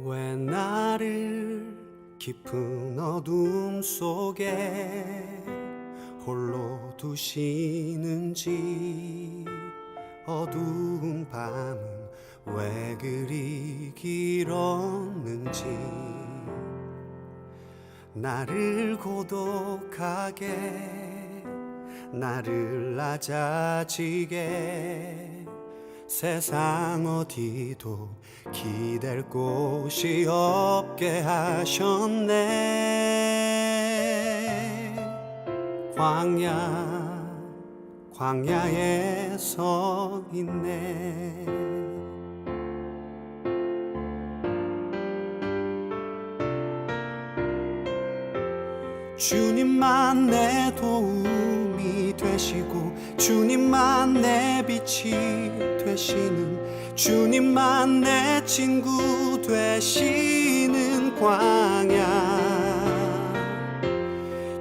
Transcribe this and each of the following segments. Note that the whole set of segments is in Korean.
왜 나를 깊은 어둠 속에 홀로 두시는지, 어두운 밤은 왜 그리 길었는지, 나를 고독하게, 나를 낮아지게, 세상 어디도 기댈 곳이 없게 하셨네. 광야에 서 있네. 주님만 내 도움이 되시고, 주님만 내 빛이 되시는, 주님만 내 친구 되시는 광야.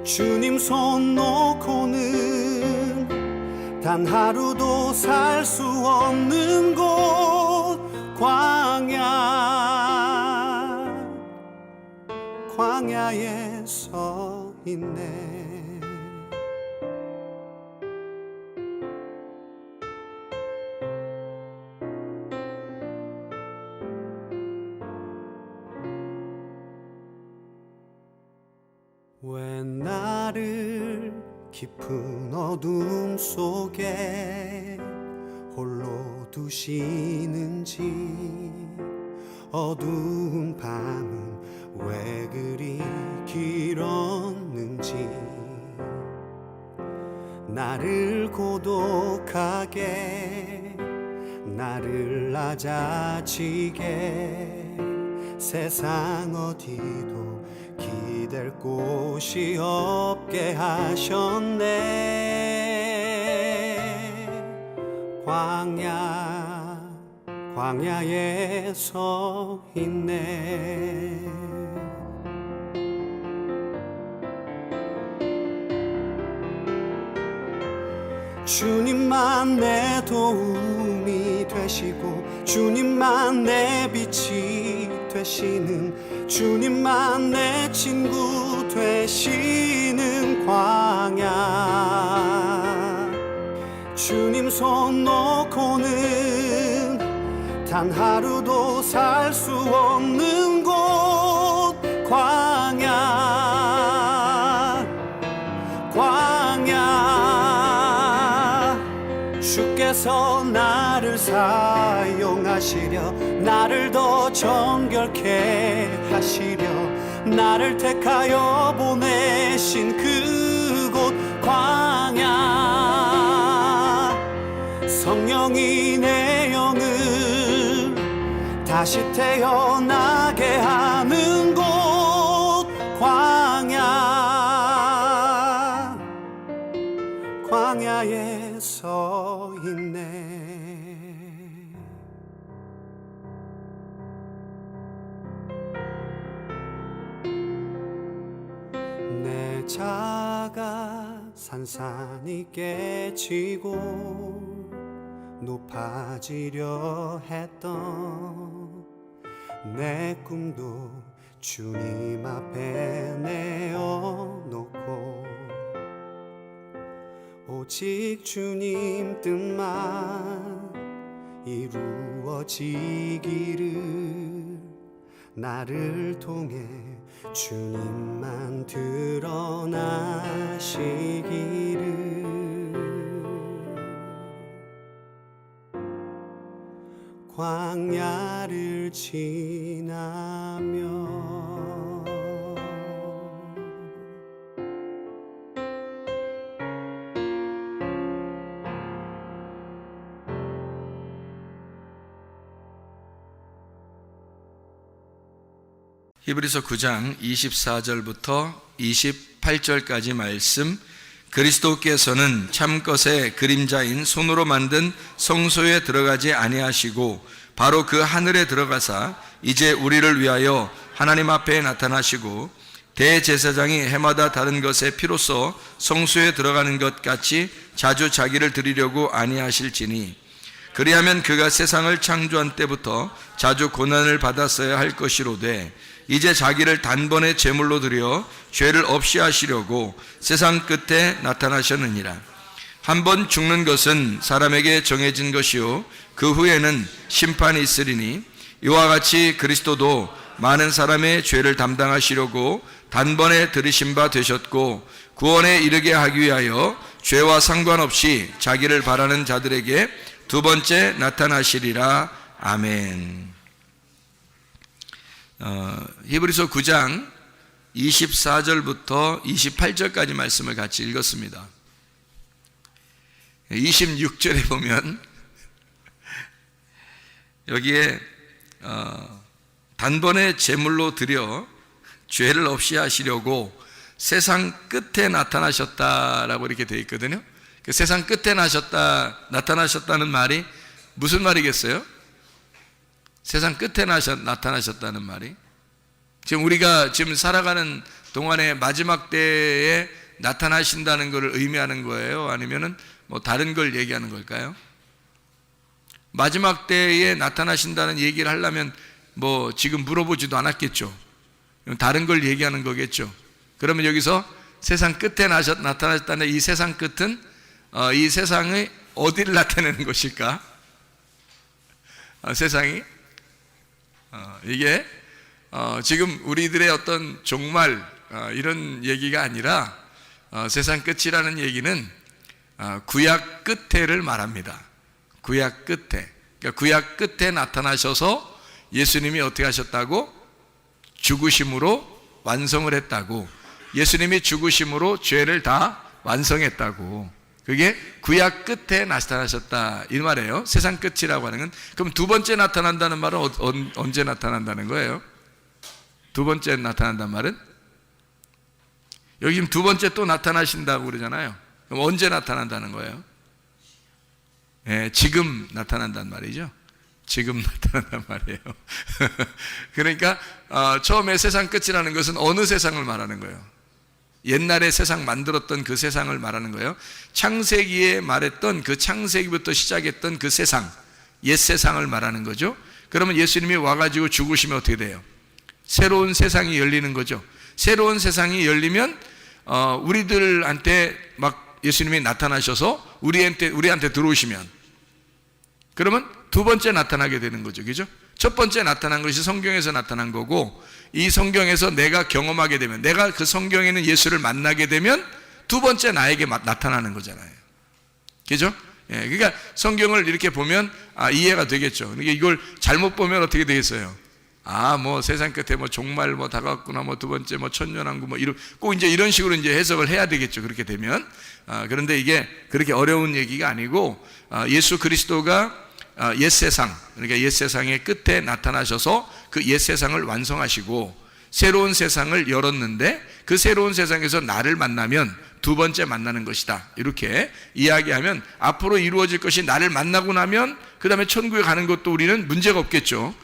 주님 손 놓고는 단 하루도 살 수 없는 곳, 광야에 서 있네. 왜 나를 깊은 어둠 속에 홀로 두시는지, 어두운 밤은 왜 그리 길었는지, 나를 고독하게, 나를 낮아지게, 세상 어디도 기댈 곳이 없게 하셨네. 광야에 서 있네. 주님만 내 도움이 되시고, 주님만 내 빛이 되시는, 주님만 내 친구 되시는 광야. 주님 손 놓고는 단 하루도 살 수 없는 곳, 광야. 주께서 나를 사용하시려, 나를 더 정결케 하시려, 나를 택하여 보내신 그곳 광야. 성령이 내 영을 다시 태어나게 하는 곳, 광야에 서 있네. 내 자가 산산이 깨지고 높아지려 했던 내 꿈도 주님 앞에 내어놓고, 오직 주님 뜻만 이루어지기를, 나를 통해 주님만 드러나시기를. 광야를 지나며 히브리서 9장 24절부터 28절까지 말씀. 그리스도께서는 참것의 그림자인 손으로 만든 성소에 들어가지 아니하시고 바로 그 하늘에 들어가사 이제 우리를 위하여 하나님 앞에 나타나시고, 대제사장이 해마다 다른 것의 피로써 성소에 들어가는 것 같이 자주 자기를 드리려고 아니하실지니, 그리하면 그가 세상을 창조한 때부터 자주 고난을 받았어야 할 것이로되 이제 자기를 단번에 제물로 드려 죄를 없이 하시려고 세상 끝에 나타나셨느니라. 한번 죽는 것은 사람에게 정해진 것이요 그 후에는 심판이 있으리니 이와 같이 그리스도도 많은 사람의 죄를 담당하시려고 단번에 들이신 바 되셨고 구원에 이르게 하기 위하여 죄와 상관없이 자기를 바라는 자들에게 두 번째 나타나시리라. 아멘. 히브리서 9장 24절부터 28절까지 말씀을 같이 읽었습니다. 26절에 보면 여기에 단번에 제물로 드려 죄를 없이 하시려고 세상 끝에 나타나셨다라고 이렇게 되어 있거든요. 그 세상 끝에 나타나셨다는 말이 무슨 말이겠어요? 세상 끝에 나타나셨다는 말이 지금 우리가 지금 살아가는 동안에 마지막 때에 나타나신다는 것을 의미하는 거예요? 아니면은 뭐 다른 걸 얘기하는 걸까요? 마지막 때에 나타나신다는 얘기를 하려면 뭐 지금 물어보지도 않았겠죠. 다른 걸 얘기하는 거겠죠. 그러면 여기서 세상 끝에 나타나셨다는 이 세상 끝은 이 세상의 어디를 나타내는 것일까? 세상이 이게 지금 우리들의 어떤 종말 이런 얘기가 아니라 세상 끝이라는 얘기는 구약 끝에를 말합니다. 구약 끝에. 그러니까 구약 끝에 나타나셔서 예수님이 어떻게 하셨다고? 죽으심으로 완성을 했다고. 예수님이 죽으심으로 죄를 다 완성했다고. 그게 구약 끝에 나타나셨다 이 말이에요. 세상 끝이라고 하는 건. 그럼 두 번째 나타난다는 말은 언제 나타난다는 거예요? 두 번째 나타난다는 말은? 여기 지금 두 번째 또 나타나신다고 그러잖아요. 그럼 언제 나타난다는 거예요? 네, 지금 나타난단 말이죠. 지금 나타난단 말이에요. 그러니까 처음에 세상 끝이라는 것은 어느 세상을 말하는 거예요? 옛날에 세상 만들었던 그 세상을 말하는 거예요. 창세기에 말했던 그 창세기부터 시작했던 그 세상, 옛 세상을 말하는 거죠. 그러면 예수님이 와가지고 죽으시면 어떻게 돼요? 새로운 세상이 열리는 거죠. 새로운 세상이 열리면 우리들한테 막 예수님이 나타나셔서 우리한테 들어오시면 그러면 두 번째 나타나게 되는 거죠. 그죠? 첫 번째 나타난 것이 성경에서 나타난 거고 이 성경에서 내가 경험하게 되면 내가 그 성경에 있는 예수를 만나게 되면 두 번째 나에게 나타나는 거잖아요. 그죠? 예, 그러니까 성경을 이렇게 보면 이해가 되겠죠. 그러니까 이걸 잘못 보면 어떻게 되겠어요? 뭐 세상 끝에 뭐 종말 뭐 다가왔구나 뭐 두 번째 뭐 천년왕국 뭐 꼭 이제 이런 식으로 이제 해석을 해야 되겠죠. 그렇게 되면 그런데 이게 그렇게 어려운 얘기가 아니고 예수 그리스도가 옛 세상, 그러니까 옛 세상의 끝에 나타나셔서 그 옛 세상을 완성하시고 새로운 세상을 열었는데 그 새로운 세상에서 나를 만나면 두 번째 만나는 것이다. 이렇게 이야기하면 앞으로 이루어질 것이 나를 만나고 나면 그 다음에 천국에 가는 것도 우리는 문제가 없겠죠.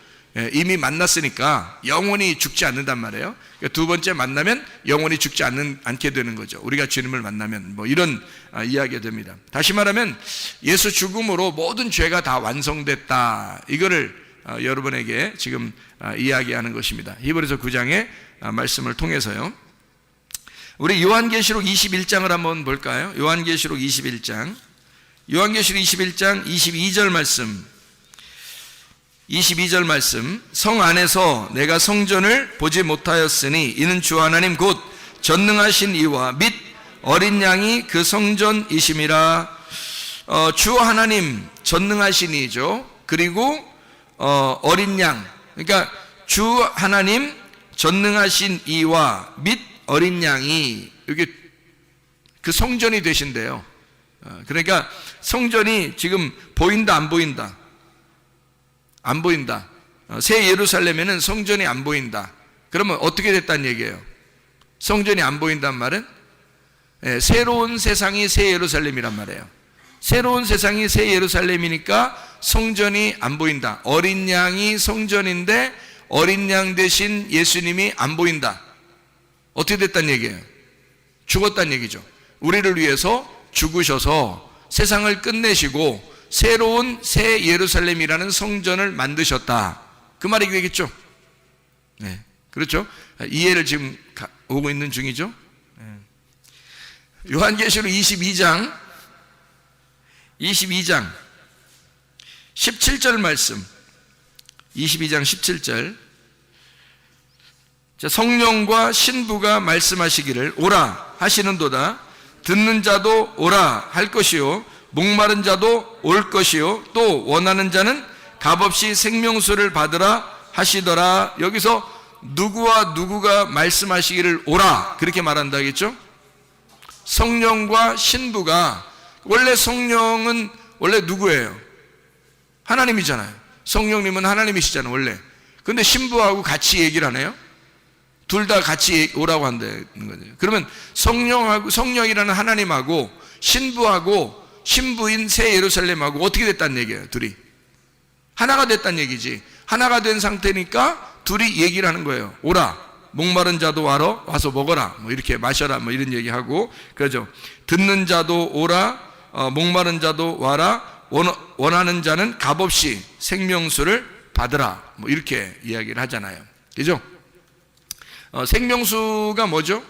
이미 만났으니까 영원히 죽지 않는단 말이에요. 그러니까 두 번째 만나면 영원히 죽지 않게 되는 거죠. 우리가 주님을 만나면 뭐 이런 이야기가 됩니다. 다시 말하면 예수 죽음으로 모든 죄가 다 완성됐다. 이거를 여러분에게 지금 이야기하는 것입니다. 히브리서 9장의 말씀을 통해서요. 우리 요한계시록 21장을 한번 볼까요? 요한계시록 21장 22절 말씀 22절 말씀. 성 안에서 내가 성전을 보지 못하였으니 이는 주 하나님 곧 전능하신 이와 및 어린 양이 그 성전이심이라. 주 하나님 전능하신 이죠. 그리고 어린 양, 그러니까 주 하나님 전능하신 이와 및 어린 양이 이게 그 성전이 되신대요. 그러니까 성전이 지금 보인다 안 보인다? 안 보인다. 새 예루살렘에는 성전이 안 보인다. 그러면 어떻게 됐다는 얘기예요? 성전이 안 보인단 말은 새로운 세상이 새 예루살렘이란 말이에요. 새로운 세상이 새 예루살렘이니까 성전이 안 보인다. 어린 양이 성전인데 어린 양 대신 예수님이 안 보인다. 어떻게 됐다는 얘기예요? 죽었다는 얘기죠. 우리를 위해서 죽으셔서 세상을 끝내시고 새로운 새 예루살렘이라는 성전을 만드셨다. 그 말이 되겠죠? 네, 그렇죠? 이해를 지금 오고 있는 중이죠? 요한계시록 22장 17절 말씀, 22장 17절. 자, 성령과 신부가 말씀하시기를 오라 하시는도다. 듣는 자도 오라 할 것이요, 목마른 자도 올 것이요, 또 원하는 자는 값없이 생명수를 받으라 하시더라. 여기서 누구와 누구가 말씀하시기를 오라 그렇게 말한다겠죠? 성령과 신부가, 원래 성령은 원래 누구예요? 하나님이잖아요. 성령님은 하나님이시잖아요, 원래. 근데 신부하고 같이 얘기를 하네요. 둘 다 같이 오라고 한다는 거죠. 그러면 성령이라는 하나님하고 신부하고 신부인 새 예루살렘하고 어떻게 됐다는 얘기예요? 둘이 하나가 됐다는 얘기지. 하나가 된 상태니까 둘이 얘기를 하는 거예요. 오라, 목마른 자도 와서 먹어라, 뭐 이렇게 마셔라, 뭐 이런 얘기하고, 그러죠. 듣는 자도 오라, 목마른 자도 와라, 원하는 자는 값없이 생명수를 받으라, 뭐 이렇게 이야기를 하잖아요. 그죠? 생명수가 뭐죠?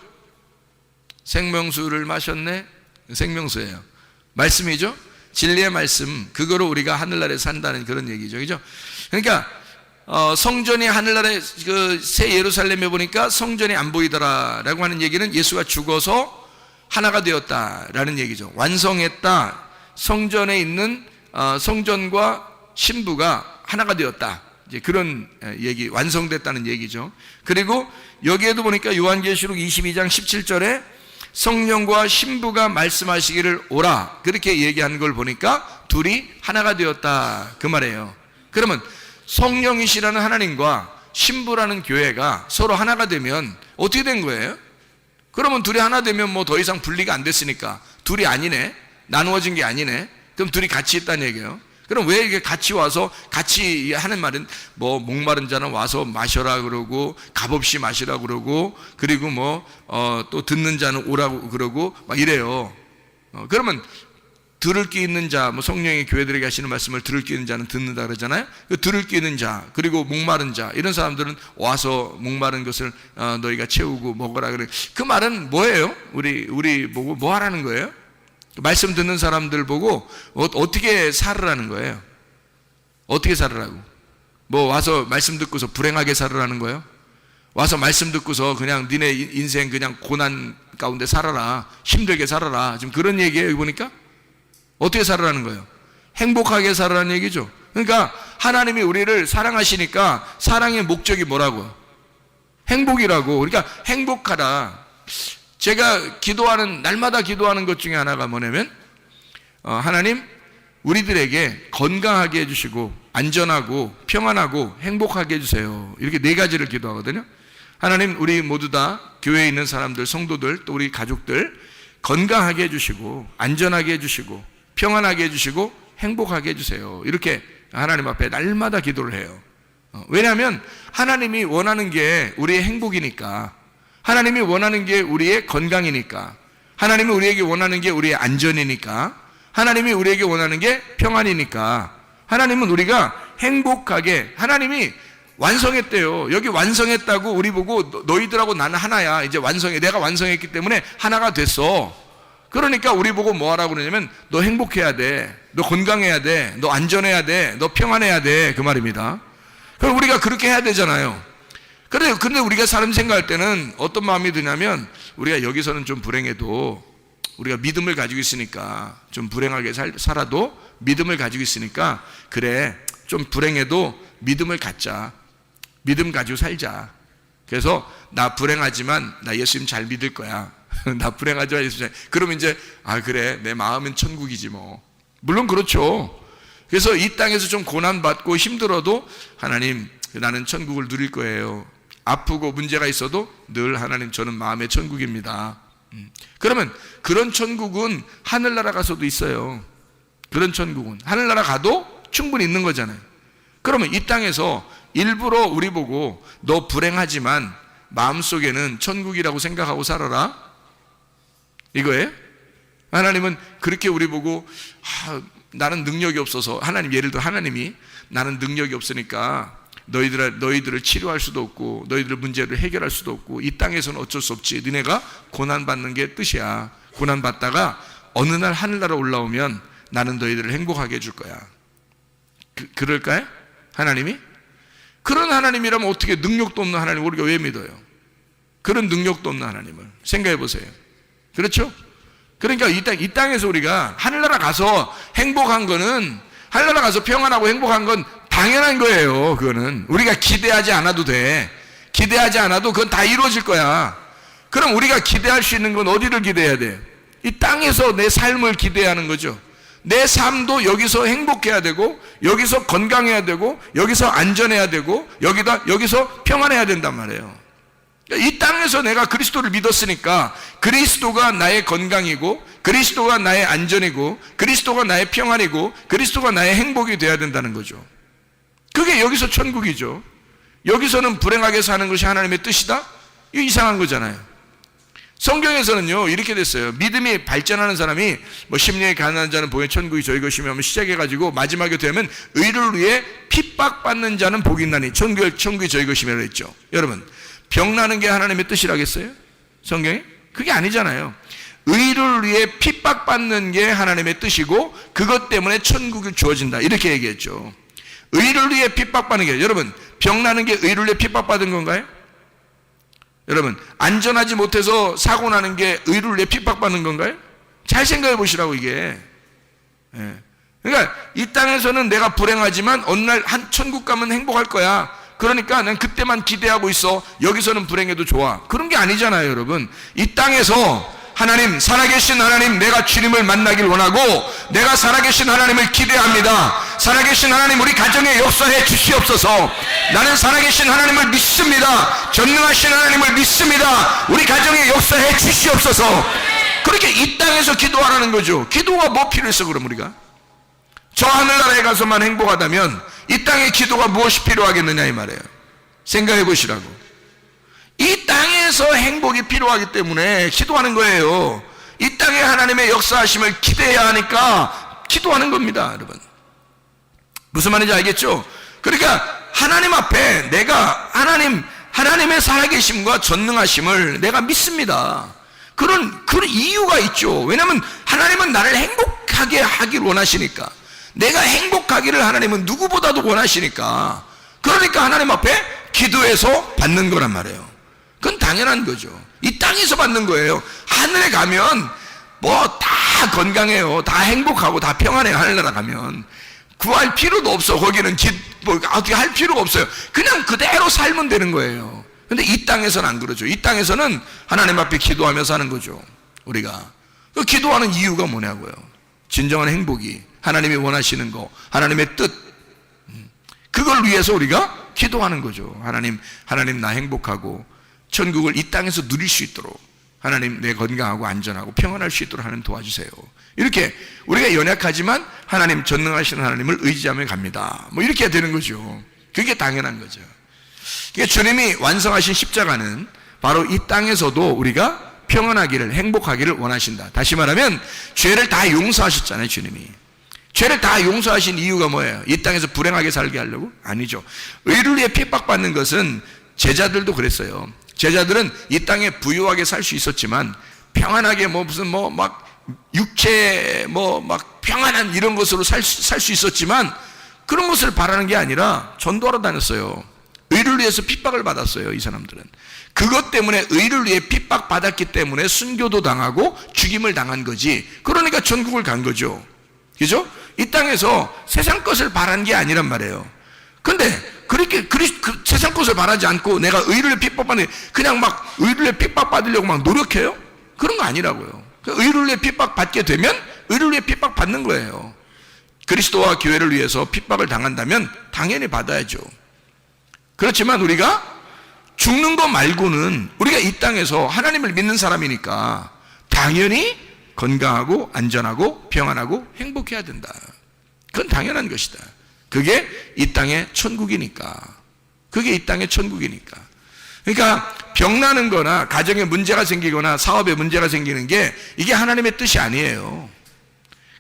생명수를 마셨네? 생명수예요. 말씀이죠? 진리의 말씀, 그거로 우리가 하늘나라에 산다는 그런 얘기죠. 그죠? 그러니까 성전이 하늘나라의 그 새 예루살렘에 보니까 성전이 안 보이더라라고 하는 얘기는 예수가 죽어서 하나가 되었다라는 얘기죠. 완성했다. 성전에 있는 성전과 신부가 하나가 되었다. 이제 그런 얘기, 완성됐다는 얘기죠. 그리고 여기에도 보니까 요한계시록 22장 17절에 성령과 신부가 말씀하시기를 오라 그렇게 얘기하는 걸 보니까 둘이 하나가 되었다 그 말이에요. 그러면 성령이시라는 하나님과 신부라는 교회가 서로 하나가 되면 어떻게 된 거예요? 그러면 둘이 하나 되면 뭐 더 이상 분리가 안 됐으니까 둘이 아니네, 나누어진 게 아니네. 그럼 둘이 같이 있다는 얘기예요. 그럼 왜 이게 같이 와서 같이 하는 말은 뭐 목마른 자는 와서 마셔라 그러고 값없이 마시라 그러고, 그리고 뭐 또 듣는 자는 오라고 그러고 막 이래요. 그러면 들을 귀 있는 자, 뭐 성령이 교회들에게 하시는 말씀을 들을 귀 있는 자는 듣는다 그러잖아요. 그 들을 귀 있는 자, 그리고 목마른 자, 이런 사람들은 와서 목마른 것을 너희가 채우고 먹어라 그래. 그 말은 뭐예요? 우리 보고 뭐 하라는 거예요? 말씀 듣는 사람들 보고 어떻게 살으라는 거예요? 어떻게 살으라고? 뭐 와서 말씀 듣고서 불행하게 살으라는 거예요? 와서 말씀 듣고서 그냥 니네 인생 그냥 고난 가운데 살아라, 힘들게 살아라, 지금 그런 얘기예요. 여기 보니까 어떻게 살으라는 거예요? 행복하게 살으라는 얘기죠. 그러니까 하나님이 우리를 사랑하시니까 사랑의 목적이 뭐라고? 행복이라고. 그러니까 행복하다. 제가 기도하는, 날마다 기도하는 것 중에 하나가 뭐냐면 하나님 우리들에게 건강하게 해주시고 안전하고 평안하고 행복하게 해주세요. 이렇게 네 가지를 기도하거든요. 하나님 우리 모두 다 교회에 있는 사람들, 성도들, 또 우리 가족들 건강하게 해주시고 안전하게 해주시고 평안하게 해주시고 행복하게 해주세요. 이렇게 하나님 앞에 날마다 기도를 해요. 왜냐하면 하나님이 원하는 게 우리의 행복이니까, 하나님이 원하는 게 우리의 건강이니까, 하나님이 우리에게 원하는 게 우리의 안전이니까, 하나님이 우리에게 원하는 게 평안이니까, 하나님은 우리가 행복하게, 하나님이 완성했대요. 여기 완성했다고 우리 보고 너희들하고 나는 하나야. 이제 완성해. 내가 완성했기 때문에 하나가 됐어. 그러니까 우리 보고 뭐 하라고 그러냐면 너 행복해야 돼. 너 건강해야 돼. 너 안전해야 돼. 너 평안해야 돼. 그 말입니다. 그럼 우리가 그렇게 해야 되잖아요. 근데 우리가 사람 생각할 때는 어떤 마음이 드냐면, 우리가 여기서는 좀 불행해도 우리가 믿음을 가지고 있으니까, 좀 불행하게 살아도 믿음을 가지고 있으니까, 그래 좀 불행해도 믿음을 갖자. 믿음 가지고 살자. 그래서 나 불행하지만 나 예수님 잘 믿을 거야. 나 불행하지만 예수님 잘. 그러면 이제 그래 내 마음은 천국이지 뭐. 물론 그렇죠. 그래서 이 땅에서 좀 고난받고 힘들어도 하나님 나는 천국을 누릴 거예요. 아프고 문제가 있어도 늘 하나님 저는 마음의 천국입니다. 그러면 그런 천국은 하늘나라 가서도 있어요. 그런 천국은 하늘나라 가도 충분히 있는 거잖아요. 그러면 이 땅에서 일부러 우리 보고 너 불행하지만 마음속에는 천국이라고 생각하고 살아라, 이거예요? 하나님은 그렇게 우리 보고 나는 능력이 없어서 하나님, 예를 들어 하나님이 나는 능력이 없으니까 너희들을 치료할 수도 없고 너희들 문제를 해결할 수도 없고 이 땅에서는 어쩔 수 없지. 너네가 고난받는 게 뜻이야. 고난받다가 어느 날 하늘나라 올라오면 나는 너희들을 행복하게 해줄 거야. 그럴까요? 하나님이? 그런 하나님이라면 어떻게 능력도 없는 하나님을 우리가 왜 믿어요? 그런 능력도 없는 하나님을 생각해 보세요. 그렇죠? 그러니까 이 땅에서 우리가 하늘나라 가서 행복한 거는, 하늘나라 가서 평안하고 행복한 건 당연한 거예요. 그거는 우리가 기대하지 않아도 돼. 기대하지 않아도 그건 다 이루어질 거야. 그럼 우리가 기대할 수 있는 건 어디를 기대해야 돼? 이 땅에서 내 삶을 기대하는 거죠. 내 삶도 여기서 행복해야 되고, 여기서 건강해야 되고, 여기서 안전해야 되고, 여기서 평안해야 된단 말이에요. 이 땅에서 내가 그리스도를 믿었으니까 그리스도가 나의 건강이고, 그리스도가 나의 안전이고, 그리스도가 나의 평안이고, 그리스도가 나의 행복이 돼야 된다는 거죠. 그게 여기서 천국이죠. 여기서는 불행하게 사는 것이 하나님의 뜻이다? 이거 이상한 거잖아요. 성경에서는요 이렇게 됐어요. 믿음이 발전하는 사람이 뭐 심령이 가난한 자는 복의 천국이 저희 것이며 하면 시작해가지고 마지막에 되면 의를 위해 핍박받는 자는 복이 있나니 천국이 저희 것이며 그랬죠. 여러분, 병나는 게 하나님의 뜻이라겠어요? 성경에? 그게 아니잖아요. 의를 위해 핍박받는 게 하나님의 뜻이고 그것 때문에 천국이 주어진다 이렇게 얘기했죠. 의를 위해 핍박받는 게, 여러분 병나는 게 의를 위해 핍박받은 건가요? 여러분, 안전하지 못해서 사고 나는 게 의를 위해 핍박받는 건가요? 잘 생각해 보시라고 이게. 그러니까 이 땅에서는 내가 불행하지만 어느 날 한 천국 가면 행복할 거야. 그러니까 난 그때만 기대하고 있어. 여기서는 불행해도 좋아. 그런 게 아니잖아요, 여러분. 이 땅에서 하나님, 살아계신 하나님, 내가 주님을 만나길 원하고 내가 살아계신 하나님을 기대합니다. 살아계신 하나님, 우리 가정에 역사해 주시옵소서. 나는 살아계신 하나님을 믿습니다. 전능하신 하나님을 믿습니다. 우리 가정에 역사해 주시옵소서. 그렇게 이 땅에서 기도하라는 거죠. 기도가 뭐 필요했어 그럼 우리가? 저 하늘나라에 가서만 행복하다면 이 땅에 기도가 무엇이 필요하겠느냐 이 말이에요. 생각해 보시라고. 이 땅에서 행복이 필요하기 때문에 기도하는 거예요. 이 땅에 하나님의 역사하심을 기대해야 하니까 기도하는 겁니다, 여러분. 무슨 말인지 알겠죠? 그러니까 하나님 앞에 내가 하나님의 살아계심과 전능하심을 내가 믿습니다. 그런 이유가 있죠. 왜냐하면 하나님은 나를 행복하게 하기를 원하시니까. 내가 행복하기를 하나님은 누구보다도 원하시니까. 그러니까 하나님 앞에 기도해서 받는 거란 말이에요. 그건 당연한 거죠. 이 땅에서 받는 거예요. 하늘에 가면 뭐 다 건강해요. 다 행복하고 다 평안해요. 하늘나라 가면 구할 필요도 없어. 거기는 어떻게 할 필요가 없어요. 그냥 그대로 살면 되는 거예요. 근데 이 땅에서는 안 그러죠. 이 땅에서는 하나님 앞에 기도하면서 하는 거죠. 우리가 그 기도하는 이유가 뭐냐고요. 진정한 행복이 하나님이 원하시는 거, 하나님의 뜻, 그걸 위해서 우리가 기도하는 거죠. 하나님 나 행복하고 천국을 이 땅에서 누릴 수 있도록 하나님 내 건강하고 안전하고 평안할 수 있도록 하나님 도와주세요. 이렇게 우리가 연약하지만 하나님 전능하신 하나님을 의지하며 갑니다. 뭐 이렇게 되는 거죠. 그게 당연한 거죠. 그러니까 주님이 완성하신 십자가는 바로 이 땅에서도 우리가 평안하기를, 행복하기를 원하신다. 다시 말하면 죄를 다 용서하셨잖아요, 주님이. 죄를 다 용서하신 이유가 뭐예요? 이 땅에서 불행하게 살게 하려고? 아니죠. 의를 위해 핍박받는 것은 제자들도 그랬어요. 제자들은 이 땅에 부유하게 살 수 있었지만 평안하게 막 육체 막 평안한 이런 것으로 살 수 있었지만 그런 것을 바라는 게 아니라 전도하러 다녔어요. 의를 위해서 핍박을 받았어요, 이 사람들은. 그것 때문에 의를 위해 핍박받았기 때문에 순교도 당하고 죽임을 당한 거지. 그러니까 천국을 간 거죠. 그죠? 이 땅에서 세상 것을 바란 게 아니란 말이에요. 근데 그렇게 세상 것을 바라지 않고 내가 의를 위해 핍박받는, 그냥 막 의를 위해 핍박받으려고 막 노력해요? 그런 거 아니라고요. 의를 위해 핍박받게 되면 의를 위해 핍박받는 거예요. 그리스도와 교회를 위해서 핍박을 당한다면 당연히 받아야죠. 그렇지만 우리가 죽는 거 말고는 우리가 이 땅에서 하나님을 믿는 사람이니까 당연히 건강하고 안전하고 평안하고 행복해야 된다. 그건 당연한 것이다. 그게 이 땅의 천국이니까. 그게 이 땅의 천국이니까. 그러니까 병나는 거나 가정에 문제가 생기거나 사업에 문제가 생기는 게 이게 하나님의 뜻이 아니에요.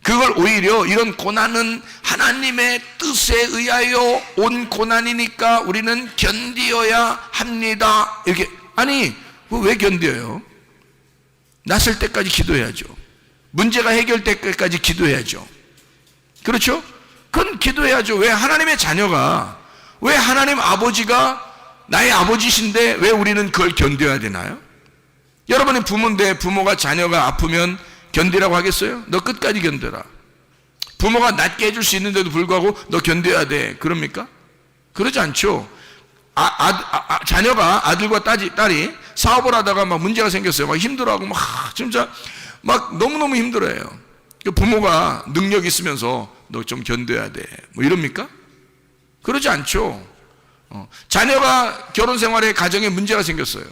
그걸 오히려 이런 고난은 하나님의 뜻에 의하여 온 고난이니까 우리는 견디어야 합니다. 이렇게. 아니, 왜 견뎌요? 났을 때까지 기도해야죠. 문제가 해결될 때까지 기도해야죠. 그렇죠? 그건 기도해야죠. 왜 하나님의 자녀가, 왜 하나님 아버지가 나의 아버지신데 왜 우리는 그걸 견뎌야 되나요? 여러분이 부모인데 부모가 자녀가 아프면 견디라고 하겠어요? 너 끝까지 견뎌라. 부모가 낫게 해줄 수 있는데도 불구하고 너 견뎌야 돼. 그럽니까? 그러지 않죠. 자녀가 아들과 딸이 사업을 하다가 막 문제가 생겼어요. 막 힘들어하고 막 진짜 막 너무너무 힘들어해요. 부모가 능력 있으면서 너 좀 견뎌야 돼. 뭐 이럽니까? 그러지 않죠. 자녀가 결혼 생활에 가정에 문제가 생겼어요.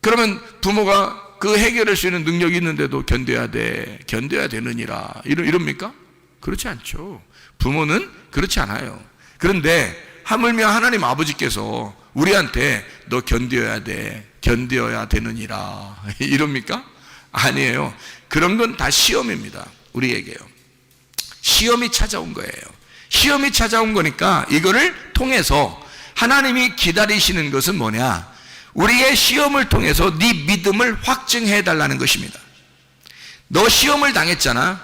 그러면 부모가 그 해결할 수 있는 능력이 있는데도 견뎌야 되느니라. 이럽니까? 그렇지 않죠. 부모는 그렇지 않아요. 그런데 하물며 하나님 아버지께서 우리한테 너 견뎌야 되느니라. 이럽니까? 아니에요. 그런 건 다 시험입니다. 우리에게요. 시험이 찾아온 거예요. 시험이 찾아온 거니까 이거를 통해서 하나님이 기다리시는 것은 뭐냐? 우리의 시험을 통해서 네 믿음을 확증해 달라는 것입니다. 너 시험을 당했잖아.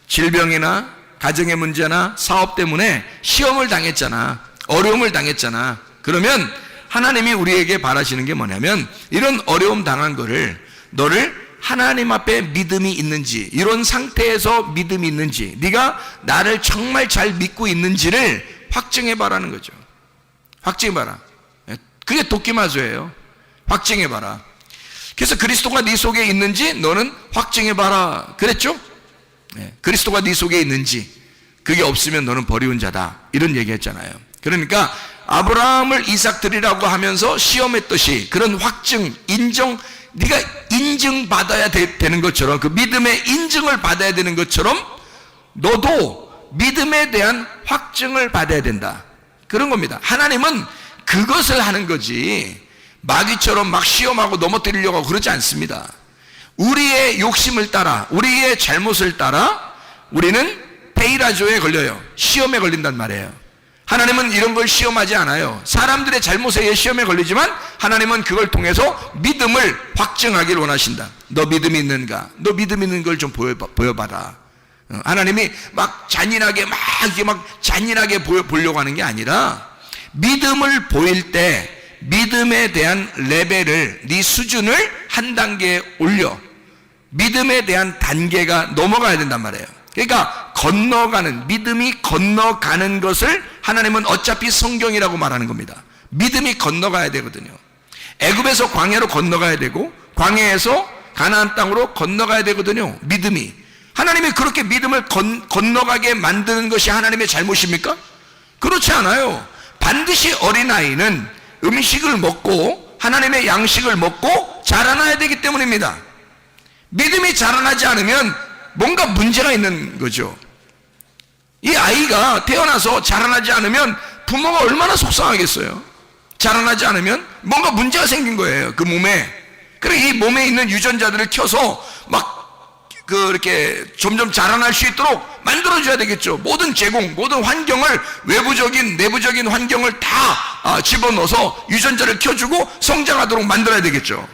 질병이나 가정의 문제나 사업 때문에 시험을 당했잖아. 어려움을 당했잖아. 그러면 하나님이 우리에게 바라시는 게 뭐냐면 이런 어려움 당한 거를 너를 하나님 앞에 믿음이 있는지, 이런 상태에서 믿음이 있는지, 네가 나를 정말 잘 믿고 있는지를 확증해 봐라는 거죠. 확증해 봐라. 그게 도끼마저예요. 확증해 봐라. 그래서 그리스도가 네 속에 있는지 너는 확증해 봐라 그랬죠? 그리스도가 네 속에 있는지, 그게 없으면 너는 버리운 자다, 이런 얘기했잖아요. 그러니까 아브라함을 이삭 드리라고 하면서 시험했듯이 그런 확증, 인정, 네가 인증받아야 되는 것처럼, 그 믿음의 인증을 받아야 되는 것처럼 너도 믿음에 대한 확증을 받아야 된다, 그런 겁니다. 하나님은 그것을 하는 거지 마귀처럼 막 시험하고 넘어뜨리려고 하고 그러지 않습니다. 우리의 욕심을 따라, 우리의 잘못을 따라 우리는 페이라조에 걸려요. 시험에 걸린단 말이에요. 하나님은 이런 걸 시험하지 않아요. 사람들의 잘못에 의해 시험에 걸리지만 하나님은 그걸 통해서 믿음을 확증하길 원하신다. 너 믿음이 있는가? 너 믿음 있는 걸 좀 보여봐라. 하나님이 막 잔인하게 보려고 하는 게 아니라 믿음을 보일 때 믿음에 대한 레벨을, 네 수준을 한 단계 올려 믿음에 대한 단계가 넘어가야 된단 말이에요. 그러니까 건너가는, 믿음이 건너가는 것을 하나님은 어차피 성경이라고 말하는 겁니다. 믿음이 건너가야 되거든요. 애굽에서 광야로 건너가야 되고 광야에서 가나안 땅으로 건너가야 되거든요. 믿음이. 하나님이 그렇게 믿음을 건너가게 만드는 것이 하나님의 잘못입니까? 그렇지 않아요. 반드시 어린아이는 음식을 먹고 하나님의 양식을 먹고 자라나야 되기 때문입니다. 믿음이 자라나지 않으면 뭔가 문제가 있는 거죠. 이 아이가 태어나서 자라나지 않으면 부모가 얼마나 속상하겠어요. 자라나지 않으면 뭔가 문제가 생긴 거예요, 그 몸에. 그래 이 몸에 있는 유전자들을 켜서 막 이렇게 점점 자라날 수 있도록 만들어줘야 되겠죠. 모든 제공, 모든 환경을, 외부적인 내부적인 환경을 다 집어넣어서 유전자를 켜주고 성장하도록 만들어야 되겠죠.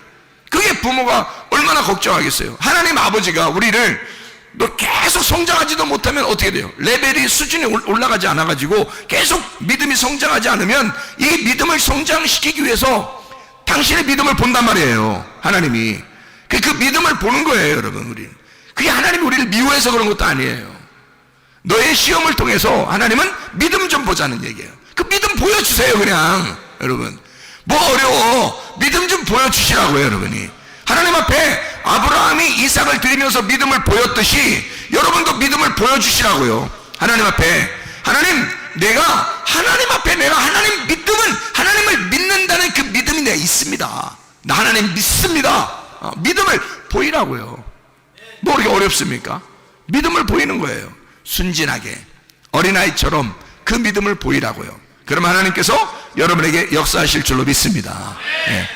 그게 부모가 얼마나 걱정하겠어요. 하나님 아버지가 우리를 너 계속 성장하지도 못하면 어떻게 돼요? 레벨이, 수준이 올라가지 않아가지고 계속 믿음이 성장하지 않으면 이 믿음을 성장시키기 위해서 당신의 믿음을 본단 말이에요. 하나님이 그 믿음을 보는 거예요, 여러분. 우리 그게 하나님이 우리를 미워해서 그런 것도 아니에요. 너의 시험을 통해서 하나님은 믿음 좀 보자는 얘기예요. 그 믿음 보여주세요, 그냥. 여러분 뭐 어려워? 믿음 좀 보여주시라고요, 여러분이. 하나님 앞에 아브라함이 이삭을 드리면서 믿음을 보였듯이 여러분도 믿음을 보여주시라고요. 하나님 앞에. 하나님, 내가 하나님 앞에 내가 하나님 믿음은, 하나님을 믿는다는 그 믿음이 내가 있습니다. 나 하나님 믿습니다. 믿음을 보이라고요. 뭐 그렇게 어렵습니까? 믿음을 보이는 거예요. 순진하게 어린아이처럼 그 믿음을 보이라고요. 그러면 하나님께서 여러분에게 역사하실 줄로 믿습니다. 네.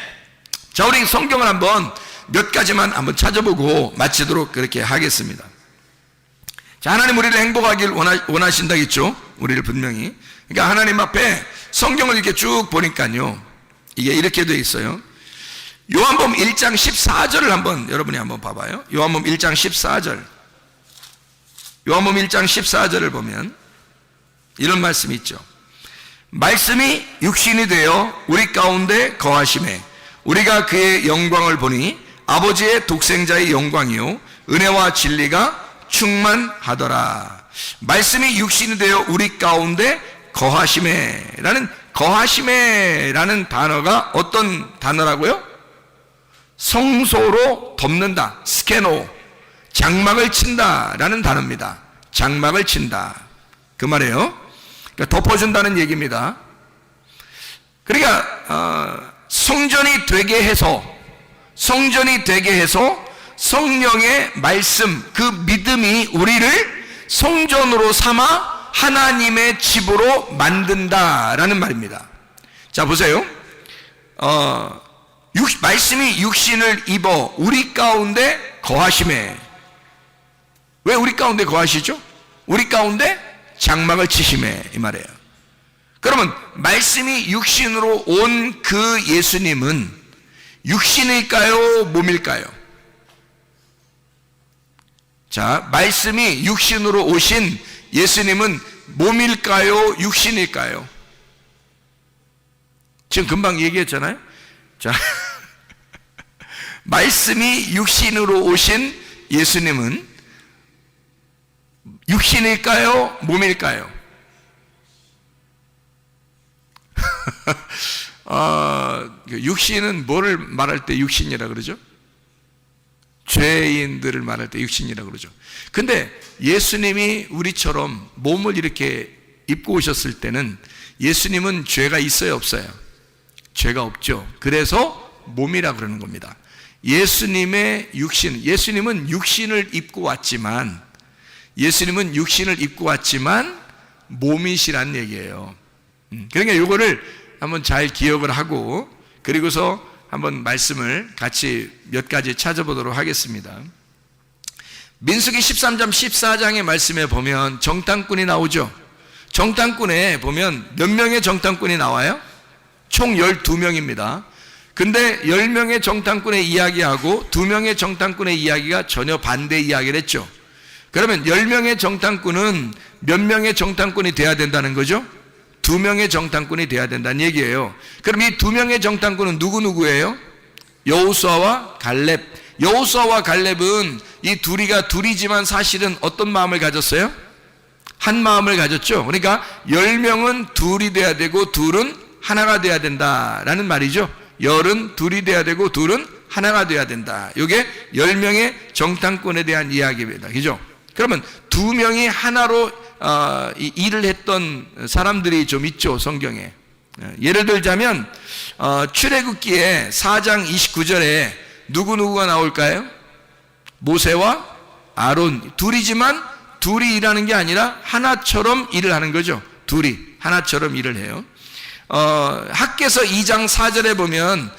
자, 우리 성경을 한번 몇 가지만 한번 찾아보고 마치도록 그렇게 하겠습니다. 자, 하나님 우리를 행복하길 원하신다겠죠? 우리를 분명히. 그러니까 하나님 앞에 성경을 이렇게 쭉 보니까요, 이게 이렇게 되어 있어요. 요한복음 1장 14절을 여러분이 한번 봐봐요. 요한복음 1장 14절. 요한복음 1장 14절을 보면 이런 말씀이 있죠. 말씀이 육신이 되어 우리 가운데 거하심에 우리가 그의 영광을 보니 아버지의 독생자의 영광이요 은혜와 진리가 충만하더라. 말씀이 육신이 되어 우리 가운데 거하심에라는 단어가 어떤 단어라고요? 성소로 덮는다, 스케노, 장막을 친다라는 단어입니다. 장막을 친다, 그 말이에요. 그러니까 덮어준다는 얘기입니다. 그러니까 성전이 되게 해서 성령의 말씀, 그 믿음이 우리를 성전으로 삼아 하나님의 집으로 만든다라는 말입니다. 자, 보세요. 말씀이 육신을 입어 우리 가운데 거하심에. 왜 우리 가운데 거하시죠? 우리 가운데 장막을 치심에, 이 말이에요. 그러면 말씀이 육신으로 온 그 예수님은 육신일까요? 몸일까요? 자, 말씀이 육신으로 오신 예수님은 몸일까요? 육신일까요? 지금 금방 얘기했잖아요. 자, 말씀이 육신으로 오신 예수님은 육신일까요? 몸일까요? 육신은 뭐를 말할 때 육신이라 그러죠? 죄인들을 말할 때 육신이라 그러죠. 근데 예수님이 우리처럼 몸을 이렇게 입고 오셨을 때는 예수님은 죄가 있어요, 없어요? 죄가 없죠. 그래서 몸이라 그러는 겁니다. 예수님의 육신, 예수님은 육신을 입고 왔지만 몸이시란 얘기예요. 그러니까 이거를 한번 잘 기억을 하고, 그리고서 한번 말씀을 같이 몇 가지 찾아보도록 하겠습니다. 민수기 13장 14장의 말씀에 보면 정탐꾼이 나오죠. 정탐꾼에 보면 몇 명의 정탐꾼이 나와요? 총 12명입니다. 근데 10명의 정탐꾼의 이야기하고 2명의 정탐꾼의 이야기가 전혀 반대 이야기를 했죠. 그러면 10명의 정탐꾼은 몇 명의 정탐꾼이 돼야 된다는 거죠? 2명의 정탐꾼이 돼야 된다는 얘기예요. 그럼 이 2명의 정탐꾼은 누구예요? 여호수아와 갈렙. 여호수아와 갈렙은 이 둘이지만 사실은 어떤 마음을 가졌어요? 한 마음을 가졌죠. 그러니까 10명은 둘이 돼야 되고 둘은 하나가 돼야 된다라는 말이죠. 10은 둘이 돼야 되고 둘은 하나가 돼야 된다. 이게 10명의 정탐꾼에 대한 이야기입니다. 그죠? 그러면 2명이 하나로 일을 했던 사람들이 좀 있죠, 성경에. 예를 들자면 출애굽기에 4장 29절에 누구가 나올까요? 모세와 아론. 둘이지만 둘이 일하는 게 아니라 하나처럼 일을 하는 거죠. 둘이 하나처럼 일을 해요. 학개서 2장 4절에 보면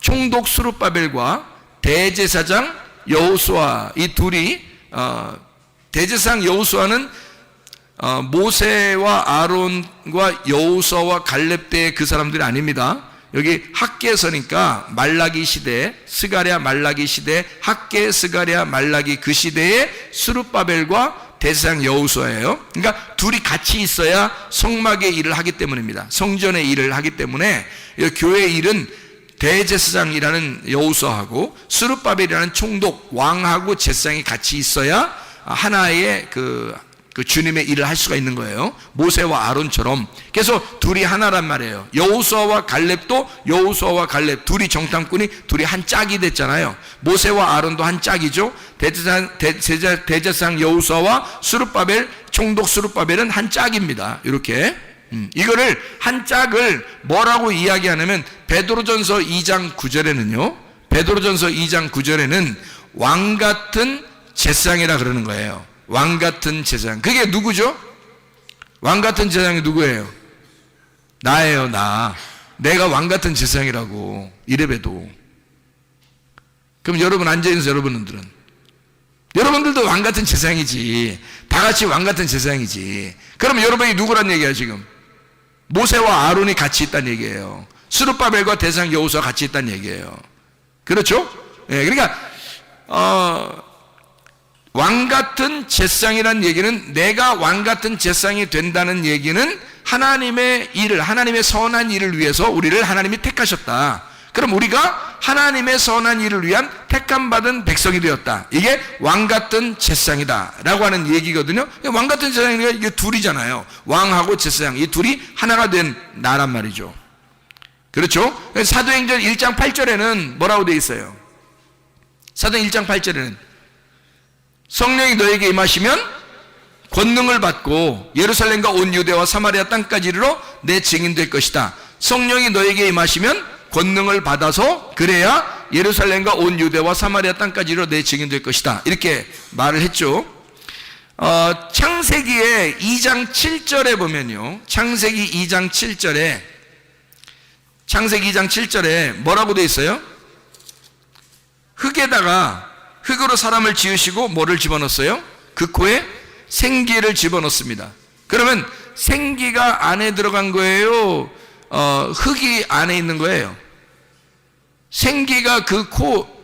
총독 스룹바벨과 대제사장 여호수아, 이 둘이 대제사장 여호수아는 모세와 아론과 여호수아와 갈렙 때의 그 사람들이 아닙니다. 여기 학개서니까 말라기 시대, 스가랴 말라기 시대, 학개 스가랴 말라기 그 시대의 스룹바벨과 대제사장 여호수아예요. 그러니까 둘이 같이 있어야 성막의 일을 하기 때문입니다. 성전의 일을 하기 때문에 교회 일은 대제사장이라는 여호수아하고 스룹바벨이라는 총독 왕하고 제사장이 같이 있어야 하나의 그 주님의 일을 할 수가 있는 거예요. 모세와 아론처럼. 그래서 둘이 하나란 말이에요. 여호수아와 갈렙도 여호수아와 갈렙 둘이 정탐꾼이 둘이 한 짝이 됐잖아요. 모세와 아론도 한 짝이죠. 대제사장 여호수아와 스룹바벨 총독 스룹바벨은 한 짝입니다. 이렇게 이거를 한 짝을 뭐라고 이야기하냐면 베드로전서 2장 9절에는 왕 같은 제사장이라 그러는 거예요. 왕 같은 제사장. 그게 누구죠? 왕 같은 제사장이 누구예요? 나예요, 나. 내가 왕 같은 제사장이라고 이래봬도. 그럼 여러분 앉아있는 여러분들은 여러분들도 왕 같은 제사장이지. 다 같이 왕 같은 제사장이지. 그러면 여러분이 누구란 얘기야 지금? 모세와 아론이 같이 있다는 얘기예요. 스룹바벨과 대상 여호수아가 같이 있다는 얘기예요. 그렇죠? 예, 그러니까 왕 같은 제사장이라는 얘기는, 내가 왕 같은 제사장이 된다는 얘기는 하나님의 일을, 하나님의 선한 일을 위해서 우리를 하나님이 택하셨다. 그럼 우리가 하나님의 선한 일을 위한 택함받은 백성이 되었다. 이게 왕 같은 제사장이다 라고 하는 얘기거든요. 왕 같은 제사장이 이게 둘이잖아요. 왕하고 제사장, 이 둘이 하나가 된 나란 말이죠. 그렇죠? 사도행전 1장 8절에는 뭐라고 되어 있어요? 사도행전 1장 8절에는 성령이 너에게 임하시면 권능을 받고 예루살렘과 온 유대와 사마리아 땅까지 이르러 내 증인 될 것이다. 성령이 너에게 임하시면 권능을 받아서 그래야 예루살렘과 온 유대와 사마리아 땅까지 이르러 내 증인 될 것이다. 이렇게 말을 했죠. 창세기의 2장 7절에 보면요, 창세기 2장 7절에 뭐라고 되어 있어요? 흙으로 사람을 지으시고 뭐를 집어넣었어요? 그 코에 생기를 집어넣습니다. 그러면 생기가 안에 들어간 거예요? 흙이 안에 있는 거예요? 생기가 그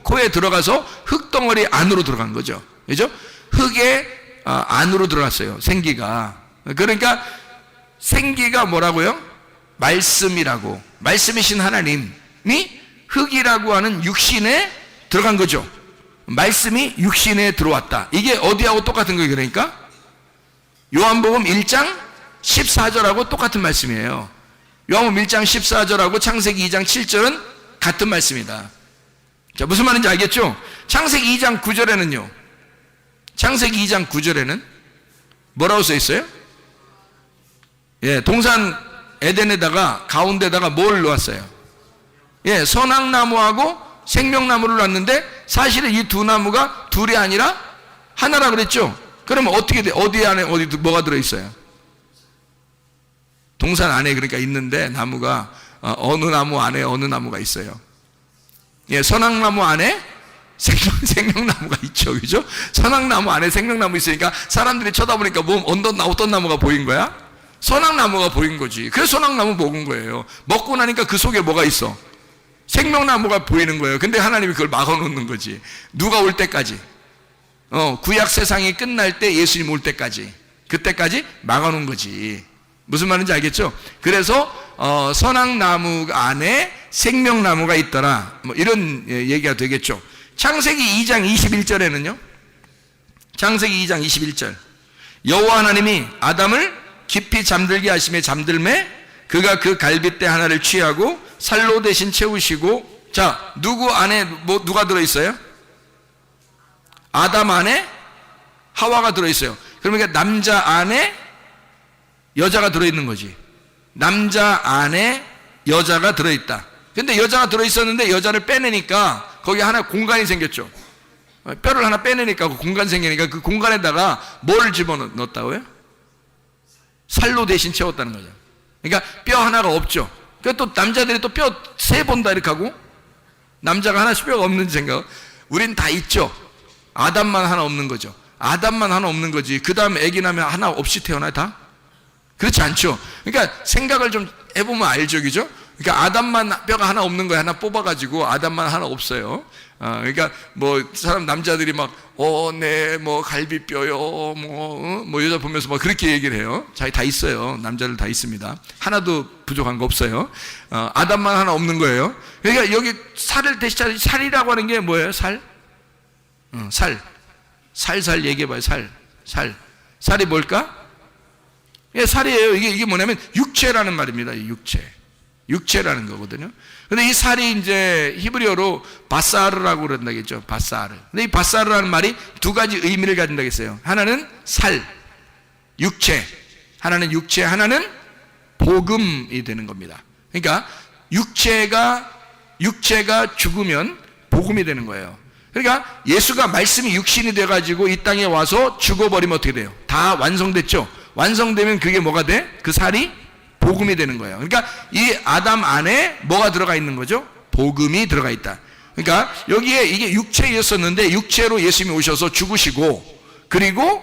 코에 들어가서 흙덩어리 안으로 들어간 거죠. 그죠? 흙의 안으로 들어갔어요. 생기가. 그러니까 생기가 뭐라고요? 말씀이라고. 말씀이신 하나님이 흙이라고 하는 육신에 들어간 거죠. 말씀이 육신에 들어왔다. 이게 어디하고 똑같은 거예요? 그러니까 요한복음 1장 14절하고 똑같은 말씀이에요. 요한복음 1장 14절하고 창세기 2장 7절은 같은 말씀이다. 자, 무슨 말인지 알겠죠? 창세기 2장 9절에는요, 창세기 2장 9절에는 뭐라고 써 있어요? 예, 동산 에덴에다가 가운데다가 뭘 놓았어요? 예, 선악나무하고 생명나무를 놨는데 사실은 이 두 나무가 둘이 아니라 하나라 그랬죠? 그러면 어떻게 돼? 어디 안에 뭐가 들어있어요? 동산 안에 그러니까 있는데 나무가 어느 나무 안에 어느 나무가 있어요. 예, 선악나무 안에 생명나무가 있죠. 그죠? 선악나무 안에 생명나무 있으니까 사람들이 쳐다보니까 어떤 나무가 보인 거야? 선악나무가 보인 거지. 그래서 선악나무 먹은 거예요. 먹고 나니까 그 속에 뭐가 있어? 생명나무가 보이는 거예요. 근데 하나님이 그걸 막아놓는 거지. 누가 올 때까지, 구약 세상이 끝날 때 예수님 올 때까지, 그때까지 막아놓은 거지. 무슨 말인지 알겠죠? 그래서 선악나무 안에 생명나무가 있더라, 뭐 이런 얘기가 되겠죠. 창세기 2장 21절에는요, 창세기 2장 21절, 여호와 하나님이 아담을 깊이 잠들게 하심에 잠들매 그가 그 갈빗대 하나를 취하고 살로 대신 채우시고. 자, 누구 안에 누가 들어있어요? 아담 안에 하와가 들어있어요. 그러니까 남자 안에 여자가 들어있는 거지. 남자 안에 여자가 들어있다. 근데 여자가 들어있었는데 여자를 빼내니까 거기 하나 공간이 생겼죠. 뼈를 하나 빼내니까 그 공간 생기니까 그 공간에다가 뭐를 집어넣었다고요? 살로 대신 채웠다는 거죠. 그러니까 뼈 하나가 없죠. 또 남자들이 또 뼈 세 본다 이렇게 하고, 남자가 하나씩 뼈가 없는지 생각. 우린 다 있죠. 아담만 하나 없는 거죠. 아담만 하나 없는 거지. 그 다음에 애기 나면 하나 없이 태어나요 다? 그렇지 않죠. 그러니까 생각을 좀 해보면 알죠. 그죠? 그러니까 아담만 뼈가 하나 없는 거야. 하나 뽑아가지고 아담만 하나 없어요. 그러니까 뭐 사람 남자들이 막 네 뭐 갈비뼈요 뭐 여자 보면서 막 그렇게 얘기를 해요. 자기 다 있어요. 남자들 다 있습니다. 하나도 부족한 거 없어요. 아담만 하나 없는 거예요. 그러니까 여기 살을 대신 살이라고 하는 게 뭐예요? 살? 살 얘기해봐요. 살이 뭘까? 예, 살이에요. 이게 뭐냐면 육체라는 말입니다. 육체라는 거거든요. 근데 이 살이 이제 히브리어로 바사르라고 그런다겠죠. 바사르. 근데 이 바사르라는 말이 두 가지 의미를 가진다고 했어요. 하나는 살, 육체. 하나는 육체, 하나는 복음이 되는 겁니다. 그러니까 육체가 죽으면 복음이 되는 거예요. 그러니까 예수가 말씀이 육신이 돼가지고 이 땅에 와서 죽어버리면 어떻게 돼요? 다 완성됐죠. 완성되면 그게 뭐가 돼? 그 살이 복음이 되는 거예요. 그러니까 이 아담 안에 뭐가 들어가 있는 거죠? 복음이 들어가 있다. 그러니까 여기에 이게 육체였었는데 육체로 예수님이 오셔서 죽으시고 그리고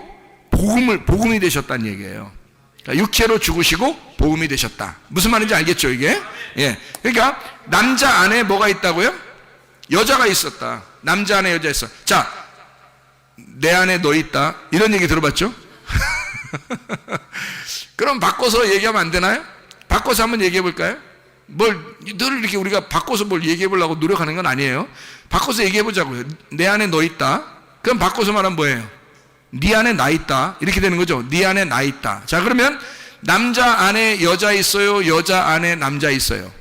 복음이 되셨다는 얘기예요. 그러니까 육체로 죽으시고 복음이 되셨다. 무슨 말인지 알겠죠, 이게? 예. 그러니까 남자 안에 뭐가 있다고요? 여자가 있었다. 남자 안에 여자 있어. 자, 내 안에 너 있다. 이런 얘기 들어봤죠? 그럼 바꿔서 얘기하면 안 되나요? 바꿔서 한번 얘기해 볼까요? 늘 이렇게 우리가 바꿔서 뭘 얘기해 보려고 노력하는 건 아니에요. 바꿔서 얘기해 보자고요. 내 안에 너 있다. 그럼 바꿔서 말하면 뭐예요? 네 안에 나 있다. 이렇게 되는 거죠. 네 안에 나 있다. 자, 그러면 남자 안에 여자 있어요? 여자 안에 남자 있어요?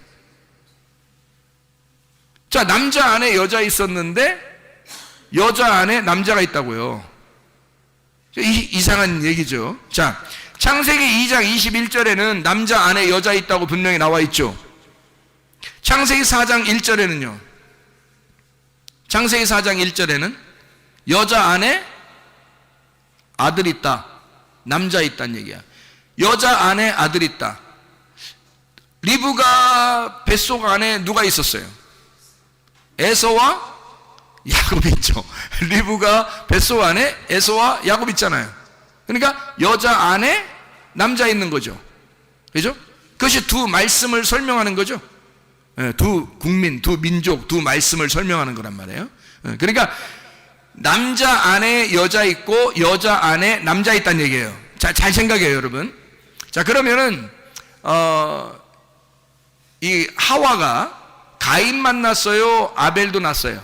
자, 남자 안에 여자 있었는데 여자 안에 남자가 있다고요. 이상한 얘기죠. 자, 창세기 2장 21절에는 남자 안에 여자 있다고 분명히 나와 있죠. 창세기 4장 1절에는요. 창세기 4장 1절에는 여자 안에 아들 있다. 남자 있다는 얘기야. 여자 안에 아들 있다. 리브가 뱃속 안에 누가 있었어요? 에서와 야곱 있죠. 리브가 뱃속 안에 에서와 야곱 있잖아요. 그러니까 여자 안에 남자 있는 거죠. 그죠? 그것이 두 말씀을 설명하는 거죠. 두 국민, 두 민족, 두 말씀을 설명하는 거란 말이에요. 그러니까 남자 안에 여자 있고 여자 안에 남자 있다는 얘기예요. 자, 잘 생각해요, 여러분. 자, 그러면은 이 하와가 가인 만났어요? 아벨도 낳았어요?